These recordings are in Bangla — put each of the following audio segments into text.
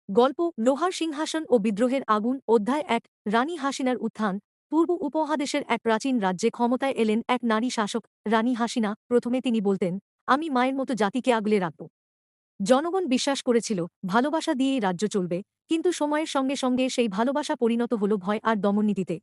গল্প লোহার সিংহাসন ও বিদ্রোহের আগুন অধ্যায় ১ রানী হাসিনার উত্থান। পূর্ব উপমহাদেশের এক প্রাচীন রাজ্যে ক্ষমতায় এলেন এক নারী শাসক, রানী হাসিনা। প্রথমে তিনি বলতেন, আমি মায়ের মতো জাতিকে আগলে রাখব। জনগণ বিশ্বাস করেছিল ভালোবাসা দিয়েই রাজ্য চলবে, কিন্তু সময়ের সঙ্গে সঙ্গে সেই ভালোবাসা পরিণত হল ভয় আর দমননীতিতে।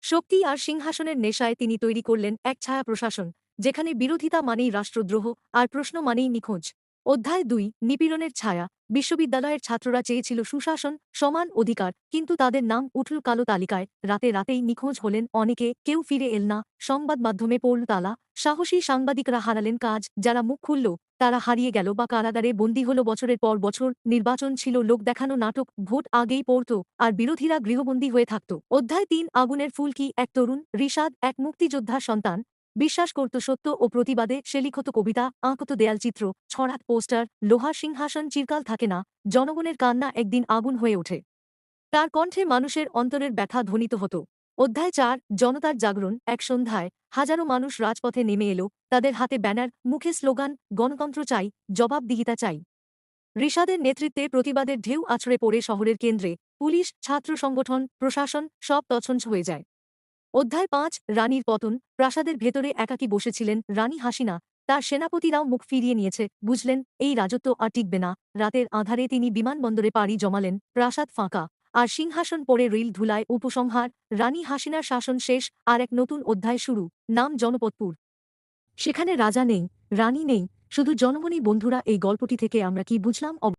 শক্তি আর সিংহাসনের নেশায় তিনি তৈরি করলেন এক ছায়া প্রশাসন, যেখানে বিরোধিতা মানেই রাষ্ট্রদ্রোহ আর প্রশ্ন মানেই নিখোঁজ। অধ্যায় ২ নিপীড়নের ছায়া। বিশ্ববিদ্যালয়ের ছাত্ররা চেয়েছিল সুশাসন, সমান অধিকার, কিন্তু তাদের নাম উঠল কালো তালিকায়। রাতে রাতেই নিখোঁজ হলেন অনেকে, কেউ ফিরে এল না। সংবাদ মাধ্যমে পড়ল তালা। সাহসী সাংবাদিকরা হারালেন কাজ, যারা মুখ খুলল তারা হারিয়ে গেল বা কারাগারে বন্দী হল বছরের পর বছর। নির্বাচন ছিল লোক দেখানো নাটক, ভোট আগেই পড়ত আর বিরোধীরা গৃহবন্দী হয়ে থাকত। অধ্যায় ৩ আগুনের ফুলকি। এক তরুণ, রিশাদ, এক মুক্তিযোদ্ধার সন্তান, বিশ্বাস করত সত্য ও প্রতিবাদে। সে লিখত কবিতা, আঁকত দেয়ালচিত্র, ছড়াত পোস্টার। লোহার সিংহাসন চিরকাল থাকে না, জনগণের কান্না একদিন আগুন হয়ে ওঠে। তার কণ্ঠে মানুষের অন্তরের ব্যথা ধ্বনিত হতো। অধ্যায় ৪ জনতার জাগরণ। এক সন্ধ্যায় হাজারো মানুষ রাজপথে নেমে এলো, তাদের হাতে ব্যানার, মুখে স্লোগান, গণতন্ত্র চাই, জবাবদিহিতা চাই। রিশাদের নেতৃত্বে প্রতিবাদের ঢেউ আছড়ে পড়ে শহরের কেন্দ্রে। পুলিশ, ছাত্র সংগঠন, প্রশাসন সব তছনছ হয়ে যায়। অধ্যায় ৫ রানীর পতন। প্রাসাদের ভেতরে একাকী বসেছিলেন রানী হাসিনা। তার সেনাপতিরাও মুখ ফিরিয়ে নিয়েছে, বুঝলেন এই রাজত্ব আর টিকবে না। রাতের আঁধারে তিনি বিমানবন্দরে পাড়ি জমালেন। প্রাসাদ ফাঁকা, আর সিংহাসন পড়ে রইল ধুলায়। উপসংহার, রানী হাসিনার শাসন শেষ, আর এক নতুন অধ্যায় শুরু। নাম জনপদপুর। সেখানে রাজা নেই, রানী নেই, শুধু জনগণই। বন্ধুরা, এই গল্পটি থেকে আমরা কি বুঝলাম?